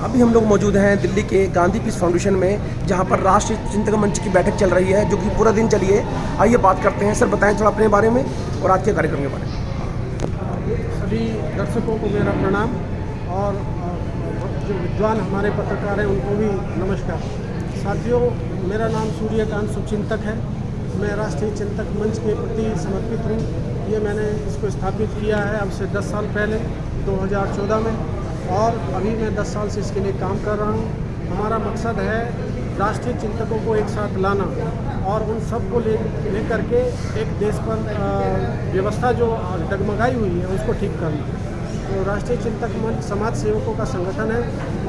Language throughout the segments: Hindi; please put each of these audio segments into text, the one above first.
अभी हम लोग मौजूद हैं दिल्ली के गांधी पीस फाउंडेशन में, जहां पर राष्ट्रीय चिंतक मंच की बैठक चल रही है, जो कि पूरा दिन चली है। आइए बात करते हैं। सर, बताएं थोड़ा अपने बारे में और आज के कार्यक्रम के बारे में। सभी दर्शकों को मेरा प्रणाम और जो विद्वान हमारे पत्रकार हैं उनको भी नमस्कार। साथियों, मेरा नाम सूर्यकांत शुभचिंतक है। मैं राष्ट्रीय चिंतक मंच के प्रति समर्पित हूँ। ये मैंने इसको स्थापित किया है अब से 10 साल पहले 2014 में, और अभी मैं 10 साल से इसके लिए काम कर रहा हूँ। हमारा मकसद है राष्ट्रीय चिंतकों को एक साथ लाना और उन सब को ले करके एक देश पर व्यवस्था जो डगमगाई हुई है उसको ठीक करना। तो राष्ट्रीय चिंतक मंच समाज सेवकों का संगठन है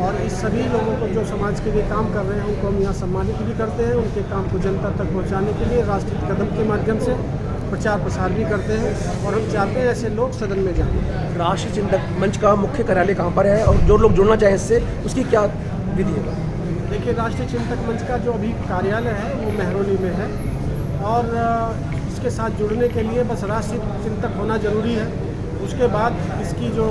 और इस सभी लोगों को जो समाज के लिए काम कर रहे हैं उनको हम यहाँ सम्मानित भी करते हैं। उनके काम को जनता तक पहुँचाने के लिए राष्ट्रीय कदम के माध्यम से प्रचार प्रसार भी करते हैं और हम चाहते हैं ऐसे लोग सदन में जाएं। राष्ट्रीय चिंतक मंच का मुख्य कार्यालय कहाँ पर है और जो लोग जुड़ना चाहें इससे उसकी क्या विधि है? देखिए, राष्ट्रीय चिंतक मंच का जो अभी कार्यालय है वो मेहरौली में है और इसके साथ जुड़ने के लिए बस राष्ट्रीय चिंतक होना जरूरी है। उसके बाद इसकी जो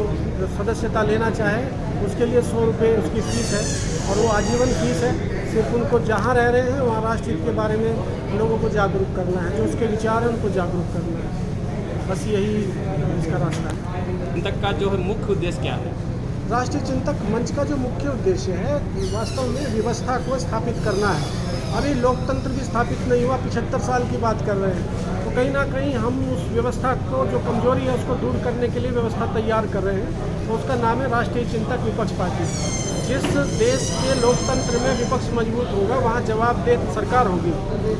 सदस्यता लेना चाहे उसके लिए 100 रुपये उसकी फ़ीस है और वो आजीवन फ़ीस है। सिर्फ उनको जहाँ रह रहे हैं वहाँ राष्ट्रहित के बारे में लोगों को जागरूक करना है, जो उसके विचार हैं उनको जागरूक करना है। बस यही इसका रास्ता है। चिंतक का जो है मुख्य उद्देश्य क्या है? राष्ट्रीय चिंतक मंच का जो मुख्य उद्देश्य है वास्तव में व्यवस्था को स्थापित करना है। अभी लोकतंत्र भी स्थापित नहीं हुआ, 75 साल की बात कर रहे हैं। तो कहीं ना कहीं हम उस व्यवस्था को जो कमजोरी है उसको दूर करने के लिए व्यवस्था तैयार कर रहे हैं। तो उसका नाम है राष्ट्रीय चिंतक विपक्ष पार्टी। जिस देश के लोकतंत्र में विपक्ष मजबूत होगा वहाँ जवाबदेह सरकार होगी,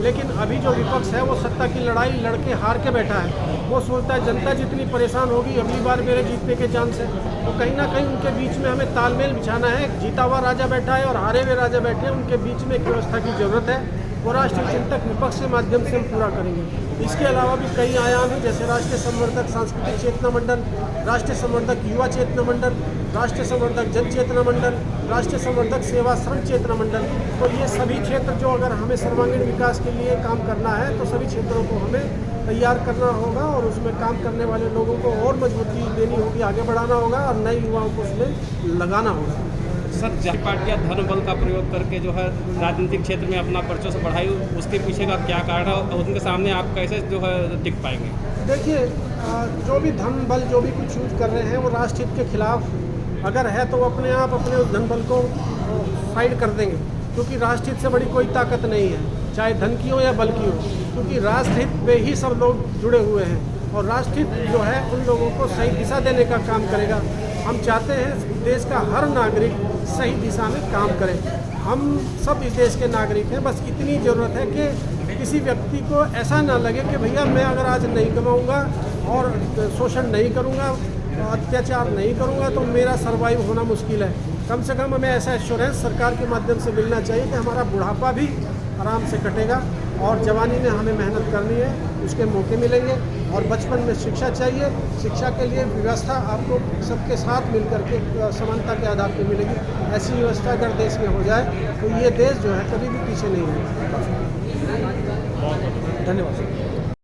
लेकिन अभी जो विपक्ष है वो सत्ता की लड़ाई लड़के हार के बैठा है। वो सोचता है जनता जितनी परेशान होगी अगली बार मेरे जीतने के चांस है। तो कहीं ना कहीं उनके बीच में हमें तालमेल बिछाना है। जीता हुआ राजा बैठा है और हारे हुए राजा बैठे हैं, उनके बीच में एक व्यवस्था की जरूरत है। वो राष्ट्रीय चिंतक विपक्ष के माध्यम से हम पूरा करेंगे। इसके अलावा भी कई आयाम हैं, जैसे राष्ट्रीय संवर्धक सांस्कृतिक चेतना मंडल, राष्ट्रीय संवर्धक युवा चेतना मंडल, राष्ट्रीय संवर्धक जन चेतना मंडल, राष्ट्रीय संवर्धक सेवा श्रम चेतना मंडल। तो ये सभी क्षेत्र जो अगर हमें सर्वांगीण विकास के लिए काम करना है तो सभी क्षेत्रों को हमें तैयार करना होगा और उसमें काम करने वाले लोगों को और मजबूती देनी होगी, आगे बढ़ाना होगा और नए युवाओं को उसमें लगाना होगा। सर, जहाँ पार्टियाँ धन बल का प्रयोग करके जो है राजनीतिक क्षेत्र में अपना वर्चस्व बढ़ाई, उसके पीछे का क्या कारण है और उनके सामने आप कैसे जो है टिक पाएंगे? देखिए, जो भी धन बल जो भी कुछ यूज कर रहे हैं वो राष्ट्रहित के खिलाफ अगर है तो वो अपने आप अपने उस धन बल को फाइट कर देंगे, क्योंकि राष्ट्रहित से बड़ी कोई ताकत नहीं है, चाहे धन की हो या बल की हो, क्योंकि राष्ट्रहित पे ही सब लोग जुड़े हुए हैं और राष्ट्रहित जो है उन लोगों को सही दिशा देने का काम करेगा। हम चाहते हैं देश का हर नागरिक सही दिशा में काम करे। हम सब इस देश के नागरिक हैं, बस इतनी ज़रूरत है कि किसी व्यक्ति को ऐसा ना लगे कि भैया मैं अगर आज नहीं कमाऊंगा और शोषण नहीं करूंगा, अत्याचार नहीं करूंगा तो मेरा सर्वाइव होना मुश्किल है। कम से कम हमें ऐसा एश्योरेंस सरकार के माध्यम से मिलना चाहिए कि हमारा बुढ़ापा भी आराम से कटेगा और जवानी में हमें मेहनत करनी है, उसके मौके मिलेंगे। और बचपन में शिक्षा चाहिए, शिक्षा के लिए व्यवस्था आपको सबके साथ मिलकर के समानता के आधार पर मिलेगी। ऐसी व्यवस्था अगर देश में हो जाए तो ये देश जो है कभी भी पीछे नहीं रहेगा। धन्यवाद।